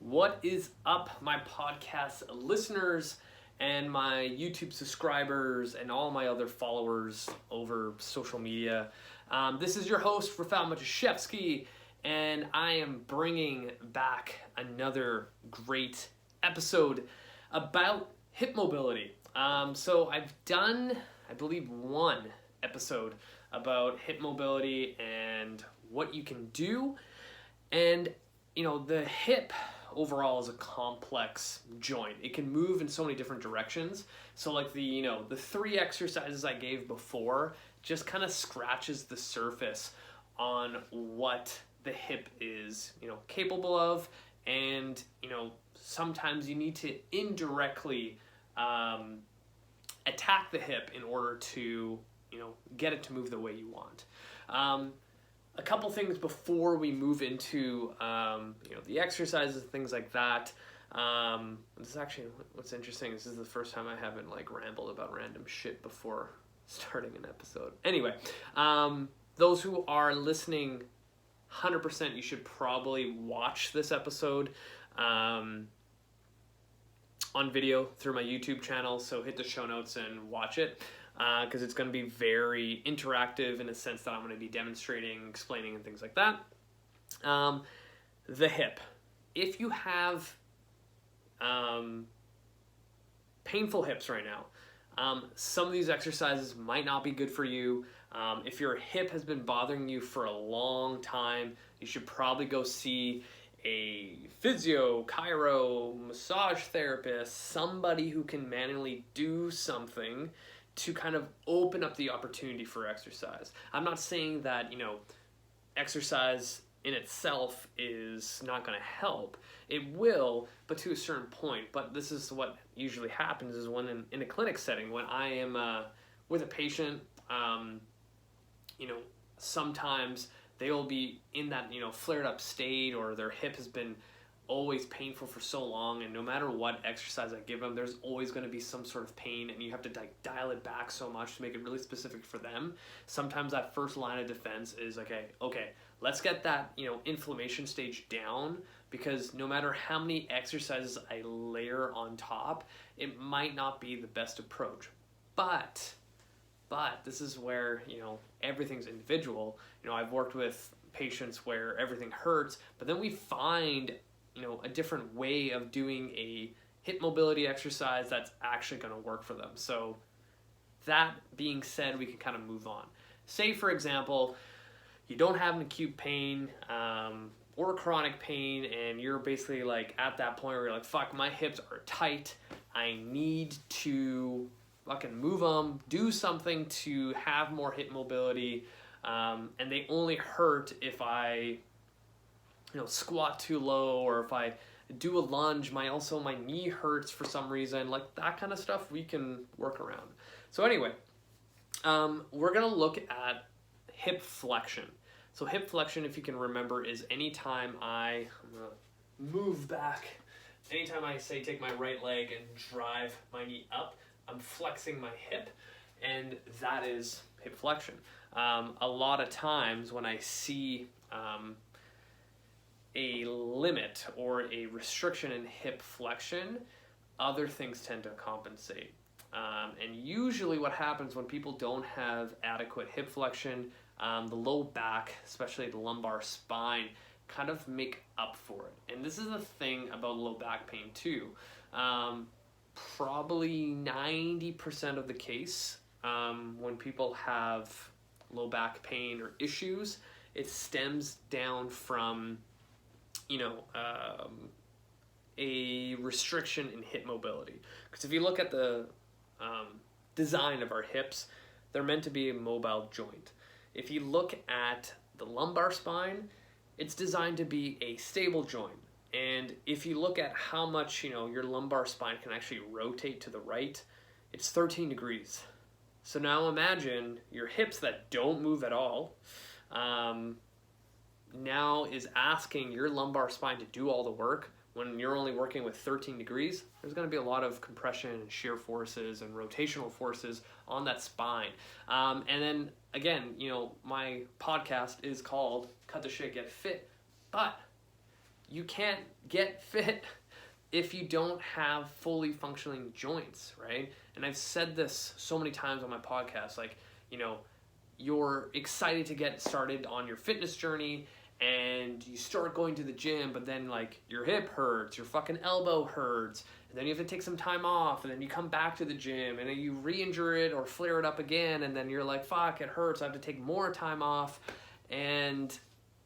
What is up, my podcast listeners and my YouTube subscribers and all my other followers over social media? This is your host, Rafał Matuszewski, and I am bringing back another great episode about hip mobility. So I've done, I believe, one episode about hip mobility and what you can do. And, the hip overall is a complex joint. It can move in so many different directions. So like the three exercises I gave before just kind of scratches the surface on what the hip is, capable of. And, sometimes you need to indirectly attack the hip in order to, get it to move the way you want. A couple things before we move into, the exercises and things like that. This is actually, what's interesting, this is the first time I haven't rambled about random shit before starting an episode. Anyway, those who are listening, 100% you should probably watch this episode on video through my YouTube channel. So hit the show notes and watch it. Because it's going to be very interactive in a sense that I'm going to be demonstrating, explaining, and things like that. The hip. If you have painful hips right now, some of these exercises might not be good for you. If your hip has been bothering you for a long time, you should probably go see a physio, chiro, massage therapist, somebody who can manually do something to kind of open up the opportunity for exercise. I'm not saying that, exercise in itself is not going to help. It will, but to a certain point. But this is what usually happens is when in a clinic setting, when I am with a patient, sometimes they will be in that, flared up state, or their hip has been always painful for so long, and no matter what exercise I give them, there's always going to be some sort of pain, and you have to dial it back so much to make it really specific for them. Sometimes that first line of defense is okay, let's get that inflammation stage down, because no matter how many exercises I layer on top, it might not be the best approach. But this is where everything's individual. I've worked with patients where everything hurts, but then we find a different way of doing a hip mobility exercise that's actually going to work for them. So that being said, we can kind of move on. Say, for example, you don't have an acute pain or chronic pain, and you're basically at that point where you're like, fuck, my hips are tight. I need to fucking move them, do something to have more hip mobility, and they only hurt if I squat too low, or if I do a lunge, my knee hurts for some reason, that kind of stuff we can work around. So anyway, we're gonna look at hip flexion. So hip flexion, if you can remember, is anytime I'm gonna move back, anytime I say take my right leg and drive my knee up, I'm flexing my hip, and that is hip flexion. A lot of times when I see a limit or a restriction in hip flexion, other things tend to compensate. And usually what happens when people don't have adequate hip flexion, the low back, especially the lumbar spine, kind of make up for it. And this is the thing about low back pain too. Probably 90% of the case, when people have low back pain or issues, it stems down from a restriction in hip mobility. Because if you look at the design of our hips, they're meant to be a mobile joint. If you look at the lumbar spine, it's designed to be a stable joint. And if you look at how much your lumbar spine can actually rotate to the right, it's 13 degrees. So now imagine your hips that don't move at all, now is asking your lumbar spine to do all the work when you're only working with 13 degrees. There's going to be a lot of compression and shear forces and rotational forces on that spine. And then again, my podcast is called Cut the Shit, Get Fit, but you can't get fit if you don't have fully functioning joints, right? And I've said this so many times on my podcast, like, you're excited to get started on your fitness journey and you start going to the gym, but then like your hip hurts, your fucking elbow hurts, and then you have to take some time off, and then you come back to the gym and then you re-injure it or flare it up again, and then you're like, fuck, it hurts, I have to take more time off, and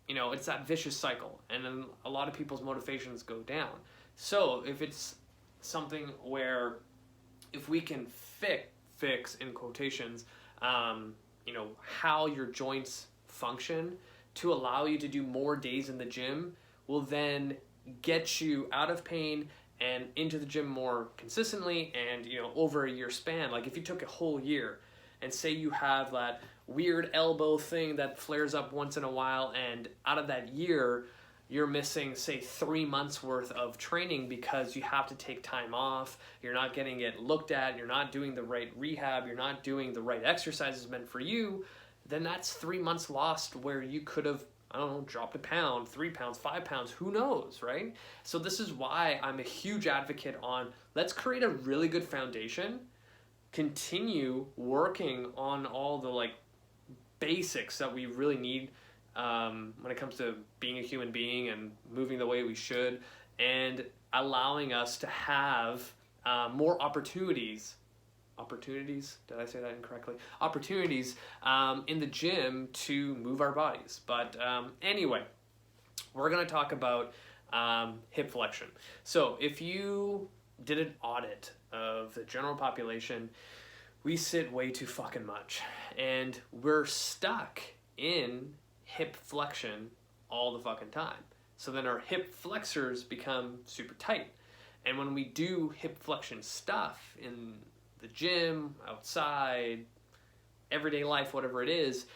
it's that vicious cycle, and then a lot of people's motivations go down. So if it's something where if we can fix in quotations, how your joints function to allow you to do more days in the gym, will then get you out of pain and into the gym more consistently and, over a year span. Like if you took a whole year and say you have that weird elbow thing that flares up once in a while, and out of that year, you're missing, say, 3 months worth of training because you have to take time off, you're not getting it looked at, you're not doing the right rehab, you're not doing the right exercises meant for you, then that's 3 months lost where you could have, dropped a pound, 3 pounds, 5 pounds, who knows, right? So this is why I'm a huge advocate on, let's create a really good foundation, continue working on all the basics that we really need when it comes to being a human being and moving the way we should, and allowing us to have more opportunities, did I say that incorrectly? Opportunities in the gym to move our bodies. But anyway, we're going to talk about hip flexion. So if you did an audit of the general population, we sit way too fucking much, and we're stuck in hip flexion all the fucking time. So then our hip flexors become super tight. And when we do hip flexion stuff in the gym, outside, everyday life, whatever it is,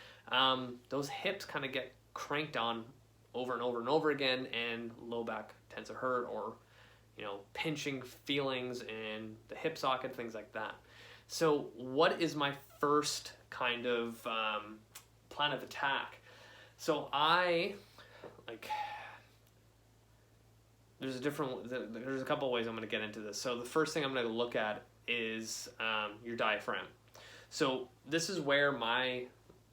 those hips kind of get cranked on over and over and over again, and low back tends to hurt, or pinching feelings in the hip socket, things like that. So what is my first kind of plan of attack? So there's a couple of ways I'm going to get into this. So the first thing I'm going to look at is your diaphragm. So this is where my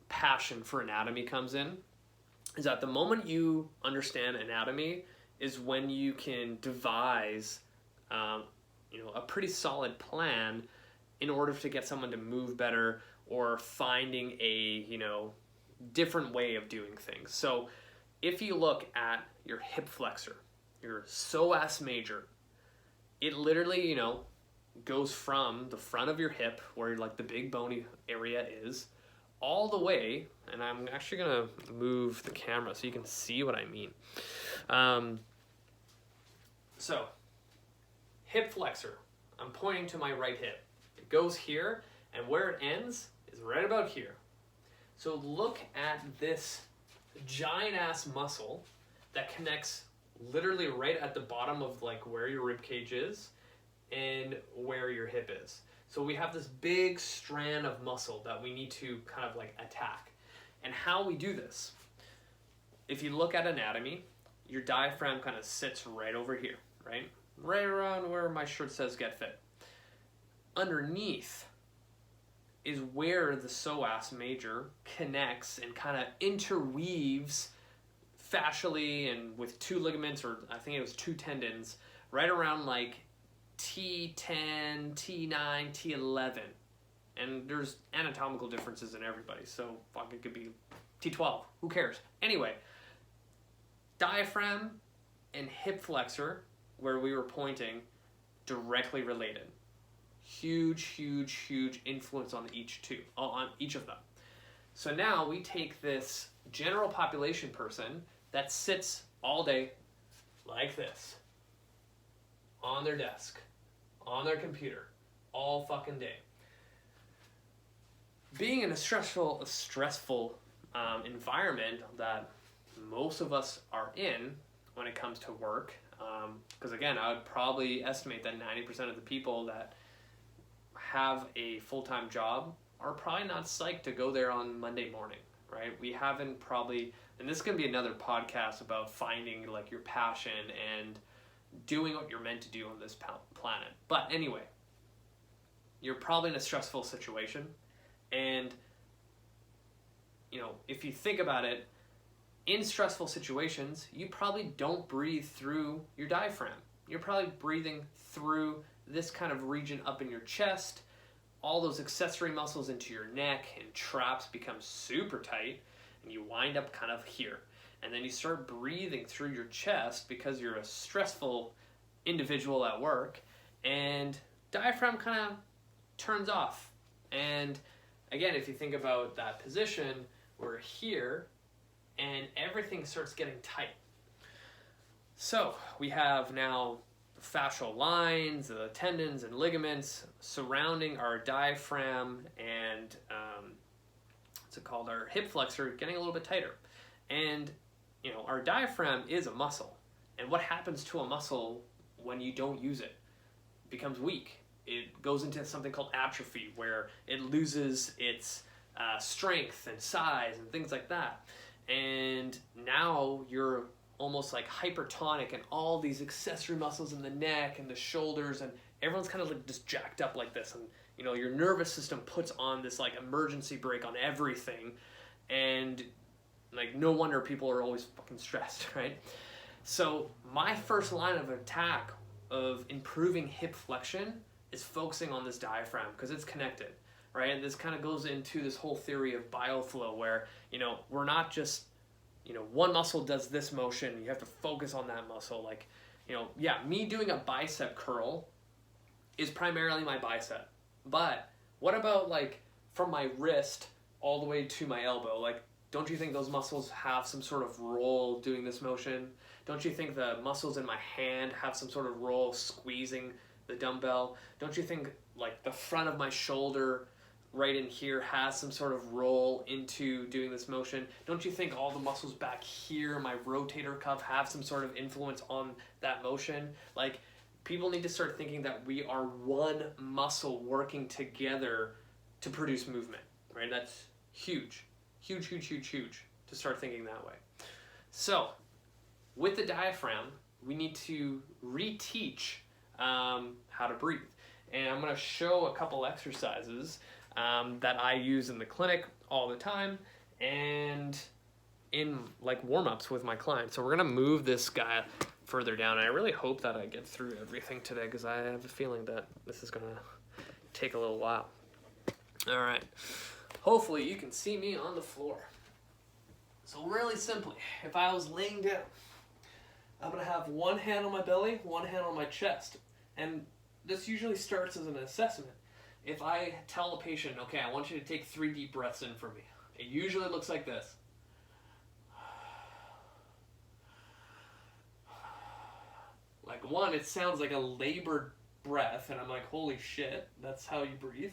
passion for anatomy comes in, is that the moment you understand anatomy is when you can devise a pretty solid plan in order to get someone to move better, or finding a different way of doing things. So if you look at your hip flexor, your psoas major, it literally goes from the front of your hip, where the big bony area is, all the way, and I'm actually gonna move the camera so you can see what I mean. So hip flexor, I'm pointing to my right hip. It goes here, and where it ends is right about here. So look at this giant ass muscle that connects literally right at the bottom of where your rib cage is and where your hip is. So we have this big strand of muscle that we need to kind of attack. And how we do this, if you look at anatomy, your diaphragm kind of sits right over here, right? Right around where my shirt says get fit. Underneath is where the psoas major connects and kind of interweaves fascially and with 2 ligaments, or I think it was 2 tendons, right around T10, T9, T11. And there's anatomical differences in everybody, so fuck, it could be T12, who cares? Anyway, diaphragm and hip flexor, where we were pointing, directly related. Huge influence on each of them. So now we take this general population person that sits all day like this, on their desk, on their computer, all fucking day. Being in a stressful environment that most of us are in when it comes to work, because again, I would probably estimate that 90% of the people that have a full-time job are probably not psyched to go there on Monday morning, right? We haven't probably And this is going to be another podcast about finding like your passion and doing what you're meant to do on this planet. But anyway, you're probably in a stressful situation, and if you think about it, in stressful situations, you probably don't breathe through your diaphragm. You're probably breathing through this kind of region up in your chest. All those accessory muscles into your neck and traps become super tight, and you wind up kind of here. And then you start breathing through your chest because you're a stressful individual at work, and diaphragm kind of turns off. And again, if you think about that position, we're here, and everything starts getting tight. So we have now fascial lines, the tendons and ligaments surrounding our diaphragm and what's it called, our hip flexor, getting a little bit tighter. And our diaphragm is a muscle, and what happens to a muscle when you don't use it? It becomes weak. It goes into something called atrophy, where it loses its strength and size and things like that. And now you're almost like hypertonic, and all these accessory muscles in the neck and the shoulders, and everyone's kind of like just jacked up like this. And your nervous system puts on this like emergency brake on everything, and like no wonder people are always fucking stressed, right? So my first line of attack of improving hip flexion is focusing on this diaphragm, because it's connected, right? And this kind of goes into this whole theory of bioflow, where we're not just one muscle does this motion, you have to focus on that muscle. Like me doing a bicep curl is primarily my bicep, but what about like from my wrist all the way to my elbow? Like, don't you think those muscles have some sort of role doing this motion? Don't you think the muscles in my hand have some sort of role squeezing the dumbbell? Don't you think like the front of my shoulder right in here has some sort of role into doing this motion? Don't you think all the muscles back here, my rotator cuff, have some sort of influence on that motion? Like, people need to start thinking that we are one muscle working together to produce movement, right? That's huge. Huge, huge, huge, huge to start thinking that way. So, with the diaphragm, we need to reteach how to breathe. And I'm going to show a couple exercises that I use in the clinic all the time and in like warm-ups with my clients. So we're going to move this guy further down. And I really hope that I get through everything today, because I have a feeling that this is going to take a little while. All right. Hopefully you can see me on the floor. So really simply, if I was laying down, I'm going to have one hand on my belly, one hand on my chest. And this usually starts as an assessment. If I tell a patient, okay, I want you to take 3 deep breaths in for me, it usually looks like this. Like one, it sounds like a labored breath, and I'm like, holy shit, that's how you breathe.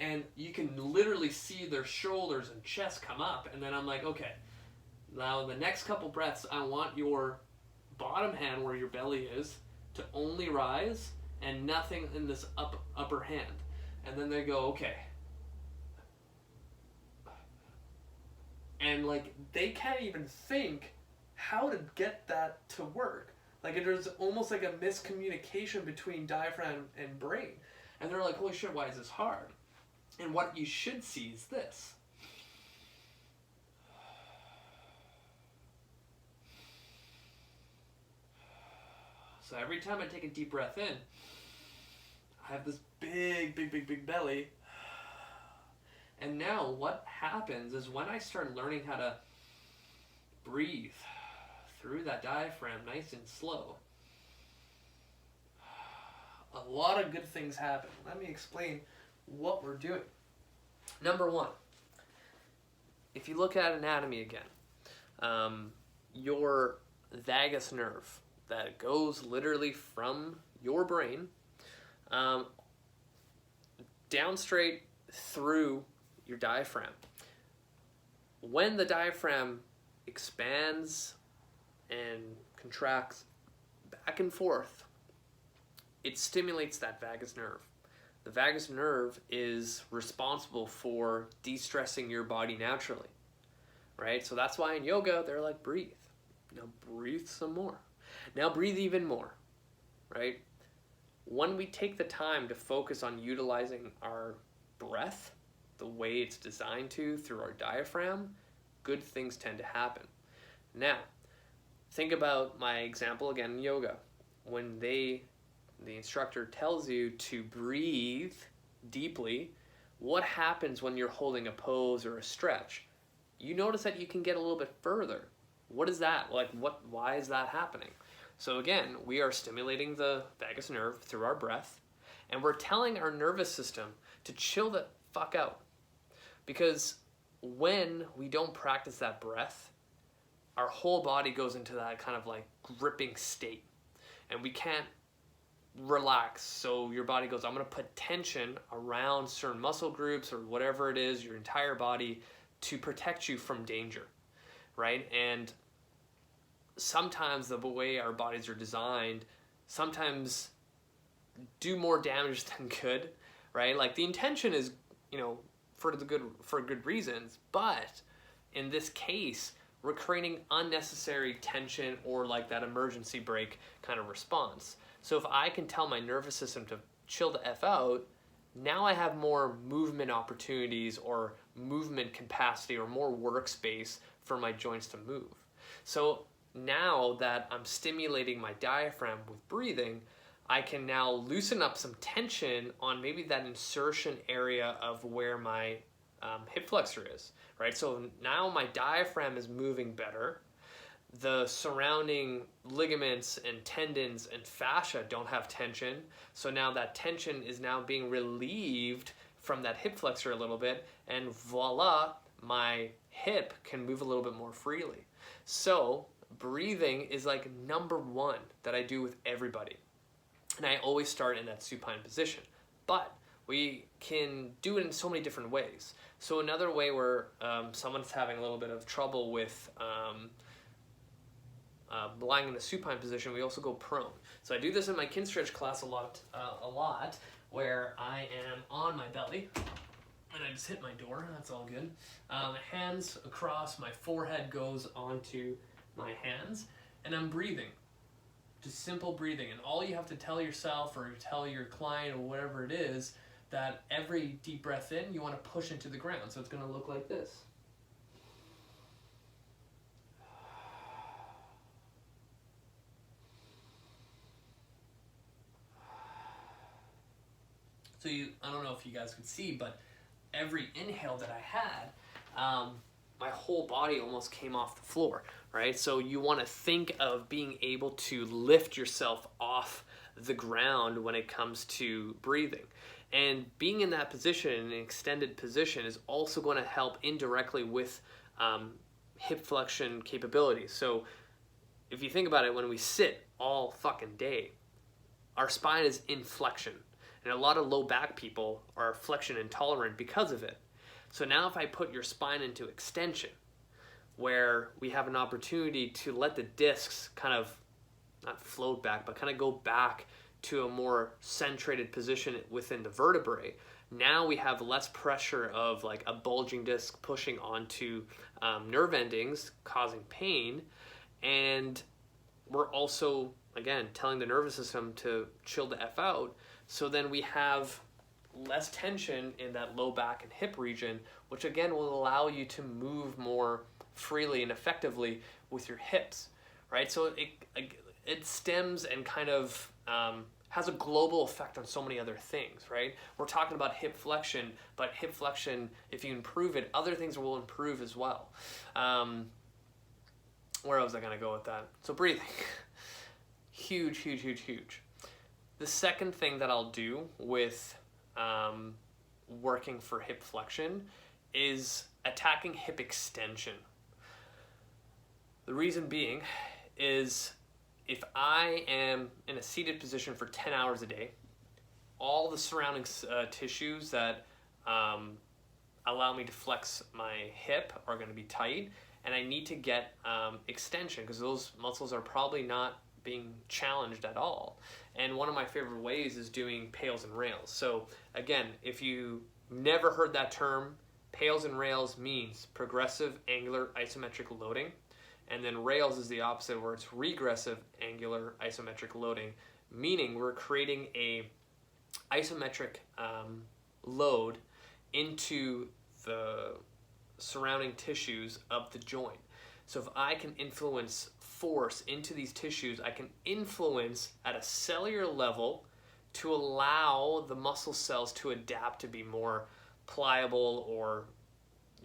And you can literally see their shoulders and chest come up, and then I'm like, okay, now the next couple breaths, I want your bottom hand where your belly is to only rise, and nothing in this upper hand. And then they go, okay. And like, they can't even think how to get that to work. Like, there's almost like a miscommunication between diaphragm and brain. And they're like, holy shit, why is this hard? And what you should see is this. So every time I take a deep breath in, I have this big, big, big, big belly. And now what happens is when I start learning how to breathe through that diaphragm nice and slow, a lot of good things happen. Let me explain what we're doing. Number one, if you look at anatomy again, your vagus nerve that goes literally from your brain down straight through your diaphragm. When the diaphragm expands and contracts back and forth, it stimulates that vagus nerve. The vagus nerve is responsible for de-stressing your body naturally, right? So that's why in yoga, they're like, breathe. Now breathe some more. Now breathe even more, right? When we take the time to focus on utilizing our breath the way it's designed to through our diaphragm, good things tend to happen. Now, think about my example again in yoga. When the instructor tells you to breathe deeply, what happens when you're holding a pose or a stretch? You notice that you can get a little bit further. What is that? Like, why is that happening? So again, we are stimulating the vagus nerve through our breath, and we're telling our nervous system to chill the fuck out. Because when we don't practice that breath, our whole body goes into that kind of like gripping state, and we can't relax. So your body goes, I'm going to put tension around certain muscle groups or whatever it is, your entire body, to protect you from danger, right? And sometimes the way our bodies are designed sometimes do more damage than good, right? Like the intention is, for good reasons, but in this case, we're creating unnecessary tension or like that emergency brake kind of response. So if I can tell my nervous system to chill the F out, now I have more movement opportunities or movement capacity or more workspace for my joints to move. So now that I'm stimulating my diaphragm with breathing, I can now loosen up some tension on maybe that insertion area of where my hip flexor is, right? So now my diaphragm is moving better. The surrounding ligaments and tendons and fascia don't have tension. So now that tension is now being relieved from that hip flexor a little bit, and voila, my hip can move a little bit more freely. So breathing is like number one that I do with everybody. And I always start in that supine position. But we can do it in so many different ways. So another way where someone's having a little bit of trouble with lying in the supine position, we also go prone. So I do this in my kin stretch class a lot, where I am on my belly, and I just hit my door, that's all good. Hands across, my forehead goes onto my hands, and I'm breathing. Just simple breathing. And all you have to tell yourself or tell your client or whatever it is, that every deep breath in, you want to push into the ground. So it's going to look like this. So I don't know if you guys could see, but every inhale that I had, my whole body almost came off the floor, right? So you want to think of being able to lift yourself off the ground when it comes to breathing. And being in that position, an extended position, is also going to help indirectly with hip flexion capabilities. So if you think about it, when we sit all fucking day, our spine is in flexion. And a lot of low back people are flexion intolerant because of it. So now if I put your spine into extension, where we have an opportunity to let the discs kind of, not float back, but kind of go back to a more centrated position within the vertebrae, now we have less pressure of like a bulging disc pushing onto nerve endings, causing pain. And we're also, again, telling the nervous system to chill the F out. So then we have less tension in that low back and hip region, which again will allow you to move more freely and effectively with your hips, right? So it stems and kind of has a global effect on so many other things, right? We're talking about hip flexion, but hip flexion, if you improve it, other things will improve as well. Where was I going to go with that? So breathing. Huge, huge, huge, huge. The second thing that I'll do with working for hip flexion is attacking hip extension. The reason being is if I am in a seated position for 10 hours a day, all the surrounding tissues that allow me to flex my hip are going to be tight, and I need to get extension because those muscles are probably not being challenged at all. And one of my favorite ways is doing pails and rails. So again, if you never heard that term, Pails and rails means progressive angular isometric loading, and then rails is the opposite, where it's regressive angular isometric loading, meaning we're creating a isometric load into the surrounding tissues of the joint. So if I can influence force into these tissues, I can influence at a cellular level to allow the muscle cells to adapt to be more pliable, or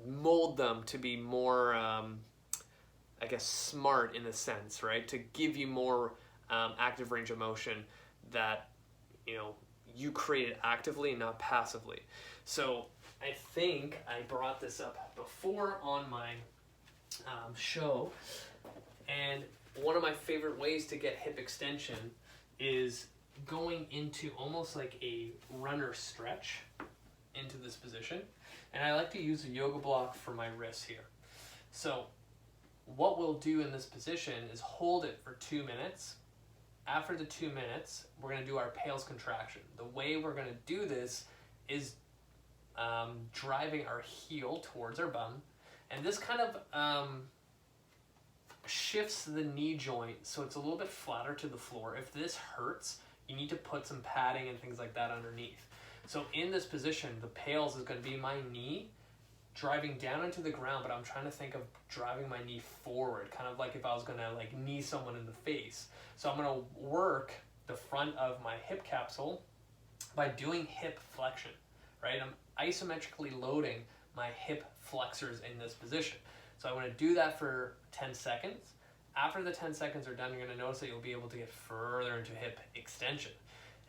mold them to be more, I guess, smart in a sense, right? To give you more active range of motion that, you know, you created actively and not passively. So I think I brought this up before on my show, and one of my favorite ways to get hip extension is going into almost like a runner stretch into this position. And I like to use a yoga block for my wrists here. So what we'll do in this position is hold it for 2 minutes. After the 2 minutes, we're going to do our pails contraction. The way we're going to do this is driving our heel towards our bum. And this kind of shifts the knee joint so it's a little bit flatter to the floor. If this hurts, you need to put some padding and things like that underneath. So in this position, the pails is going to be my knee driving down into the ground, but I'm trying to think of driving my knee forward, kind of like if I was going to like knee someone in the face. So I'm going to work the front of my hip capsule by doing hip flexion, right? I'm isometrically loading my hip flexors in this position. So I'm going to do that for 10 seconds. After the 10 seconds are done, you're going to notice that you'll be able to get further into hip extension.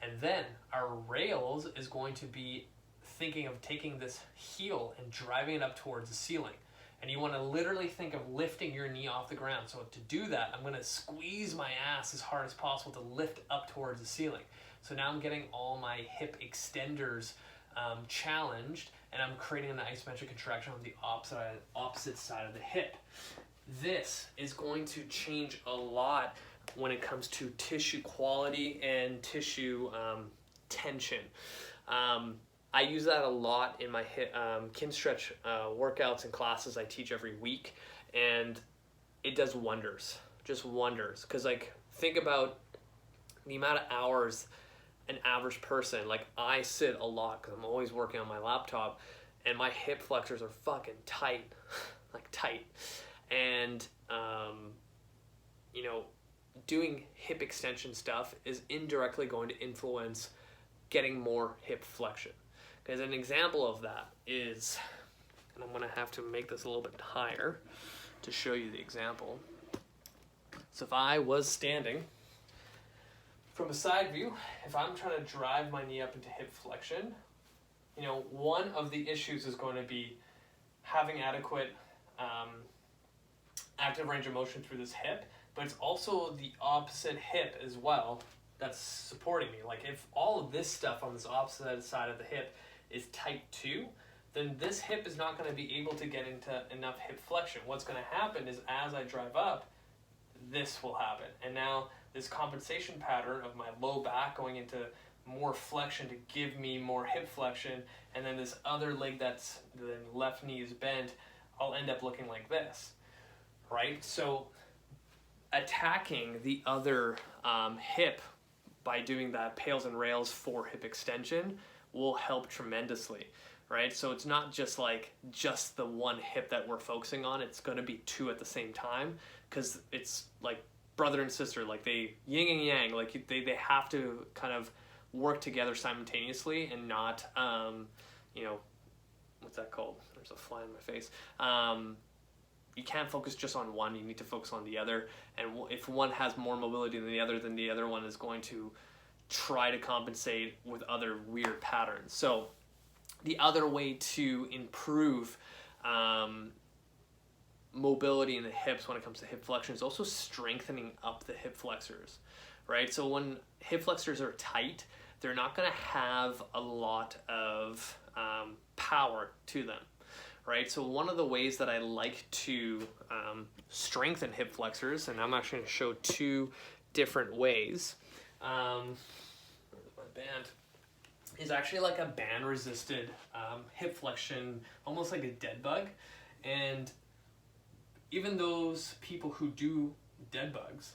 And then our rails is going to be thinking of taking this heel and driving it up towards the ceiling. And you want to literally think of lifting your knee off the ground. So to do that, I'm going to squeeze my ass as hard as possible to lift up towards the ceiling. So now I'm getting all my hip extenders challenged, and I'm creating an isometric contraction on the opposite side of the hip. This is going to change a lot when it comes to tissue quality and tissue tension. I use that a lot in my kin stretch workouts and classes I teach every week, and it does wonders, just wonders. Because like, think about the amount of hours an average person, like I sit a lot because I'm always working on my laptop, and my hip flexors are fucking tight, like tight. And you know, doing hip extension stuff is indirectly going to influence getting more hip flexion. Because an example of that is, and I'm going to have to make this a little bit higher to show you the example. So if I was standing from a side view, if I'm trying to drive my knee up into hip flexion, you know, one of the issues is going to be having adequate active range of motion through this hip, but it's also the opposite hip as well that's supporting me. Like if all of this stuff on this opposite side of the hip is tight too, then this hip is not going to be able to get into enough hip flexion. What's going to happen is as I drive up, this will happen. And now this compensation pattern of my low back going into more flexion to give me more hip flexion, and then this other leg that's the left knee is bent, I'll end up looking like this, right? So attacking the other hip by doing that pails and rails for hip extension will help tremendously, right? So it's not just like just the one hip that we're focusing on, it's going to be two at the same time, because it's like brother and sister, like they yin and yang, like they have to kind of work together simultaneously and not, you know, what's that called? There's a fly in my face. You can't focus just on one, you need to focus on the other. And if one has more mobility than the other one is going to try to compensate with other weird patterns. So the other way to improve mobility in the hips when it comes to hip flexion is also strengthening up the hip flexors, right? So when hip flexors are tight, they're not going to have a lot of power to them, right? So one of the ways that I like to strengthen hip flexors, and I'm actually going to show two different ways. Where's my band? is actually like a band resisted hip flexion, almost like a dead bug. And even those people who do dead bugs,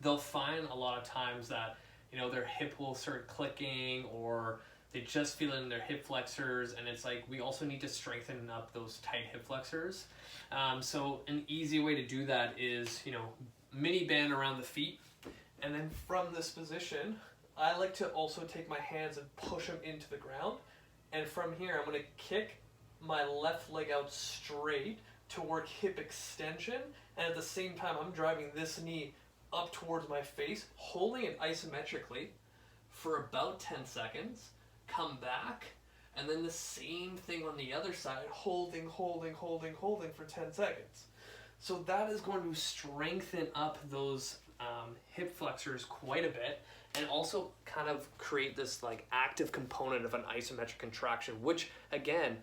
they'll find a lot of times that, you know, their hip will start clicking, or they just feel it in their hip flexors, and it's like we also need to strengthen up those tight hip flexors. So an easy way to do that is, you know, mini band around the feet, and then from this position, I like to also take my hands and push them into the ground, and from here I'm going to kick my left leg out straight to work hip extension, and at the same time I'm driving this knee up towards my face, holding it isometrically for about 10 seconds, come back, and then the same thing on the other side, holding for 10 seconds. So that is going to strengthen up those hip flexors quite a bit, and also kind of create this like active component of an isometric contraction, which again,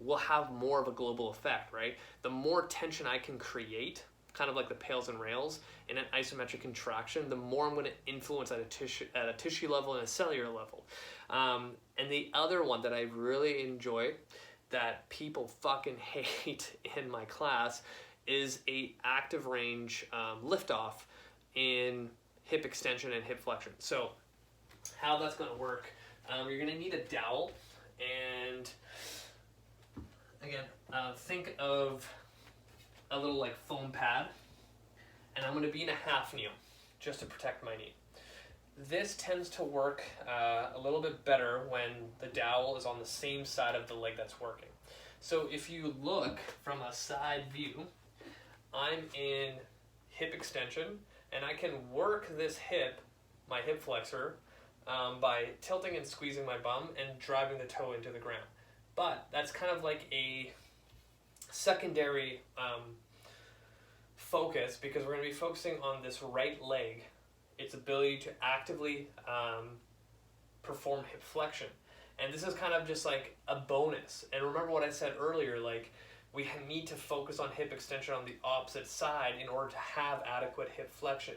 will have more of a global effect, right? The more tension I can create, kind of like the pails and rails in an isometric contraction, the more I'm going to influence at a tissue level and a cellular level. And the other one that I really enjoy that people fucking hate in my class is a active range liftoff in hip extension and hip flexion. So how that's going to work, you're going to need a dowel, and again, think of a little like foam pad, and I'm going to be in a half kneel just to protect my knee. This tends to work a little bit better when the dowel is on the same side of the leg that's working. So if you look from a side view, I'm in hip extension, and I can work this hip, my hip flexor, by tilting and squeezing my bum and driving the toe into the ground. But that's kind of like a secondary focus, because we're going to be focusing on this right leg, its ability to actively perform hip flexion. And this is kind of just like a bonus. And remember what I said earlier, like we need to focus on hip extension on the opposite side in order to have adequate hip flexion.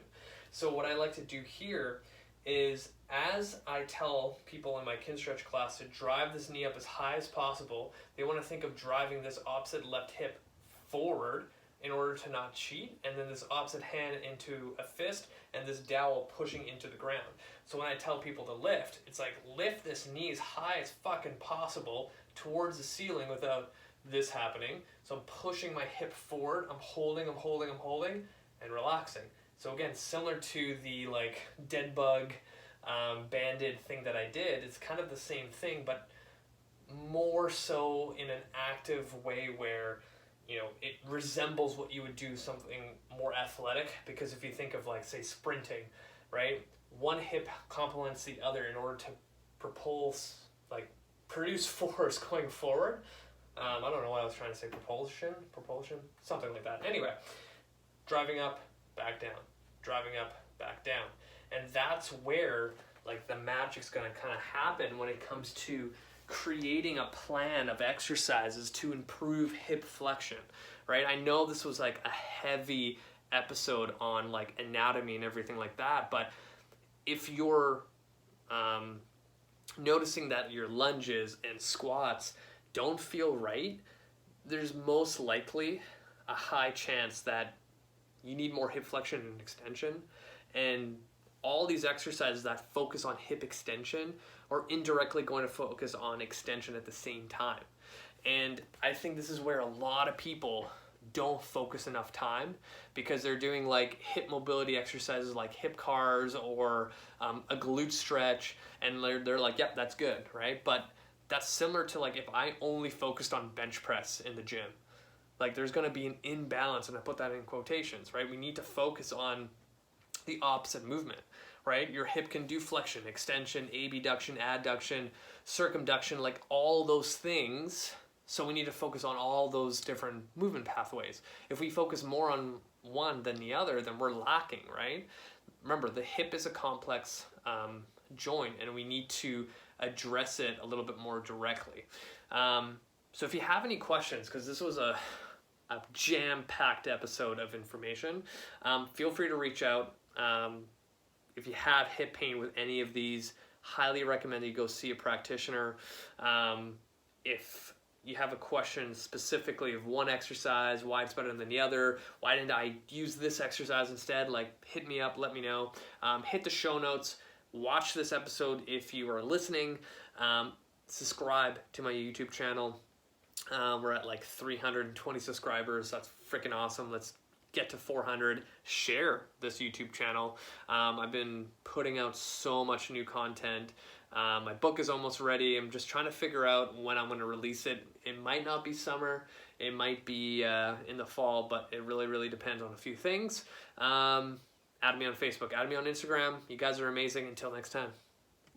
So what I like to do here is, as I tell people in my Kinstretch class to drive this knee up as high as possible, they want to think of driving this opposite left hip forward in order to not cheat, and then this opposite hand into a fist, and this dowel pushing into the ground. So when I tell people to lift, it's like lift this knee as high as fucking possible towards the ceiling without this happening. So I'm pushing my hip forward, I'm holding, and relaxing. So again, similar to the like dead bug banded thing that I did, it's kind of the same thing, but more so in an active way where, you know, it resembles what you would do something more athletic. Because if you think of like, say, sprinting, right? One hip complements the other in order to produce force going forward. I don't know why I was trying to say propulsion, something like that. Anyway, driving up, back down, driving up, back down. And that's where like the magic's going to kind of happen when it comes to creating a plan of exercises to improve hip flexion, right? I know this was like a heavy episode on like anatomy and everything like that, but if you're noticing that your lunges and squats don't feel right, there's most likely a high chance that you need more hip flexion and extension. And all these exercises that focus on hip extension are indirectly going to focus on extension at the same time. And I think this is where a lot of people don't focus enough time, because they're doing like hip mobility exercises like hip cars or a glute stretch, and they're like, yep, that's good, right? But that's similar to like if I only focused on bench press in the gym. Like there's going to be an imbalance, and I put that in quotations, right? We need to focus on the opposite movement, right? Your hip can do flexion, extension, abduction, adduction, circumduction, like all those things. So we need to focus on all those different movement pathways. If we focus more on one than the other, then we're lacking, right? Remember, the hip is a complex joint, and we need to address it a little bit more directly. So if you have any questions, because this was a jam-packed episode of information, feel free to reach out. If you have hip pain with any of these, highly recommend that you go see a practitioner. If you have a question specifically of one exercise, why it's better than the other, why didn't I use this exercise instead, like hit me up, let me know. Hit the show notes, watch this episode if you are listening, subscribe to my YouTube channel. We're at like 320 subscribers. That's freaking awesome. Let's get to 400. Share this YouTube channel. I've been putting out so much new content. My book is almost ready. I'm just trying to figure out when I'm going to release it. It might not be summer. It might be in the fall, but it really depends on a few things. Add me on Facebook. Add me on Instagram. You guys are amazing. Until next time.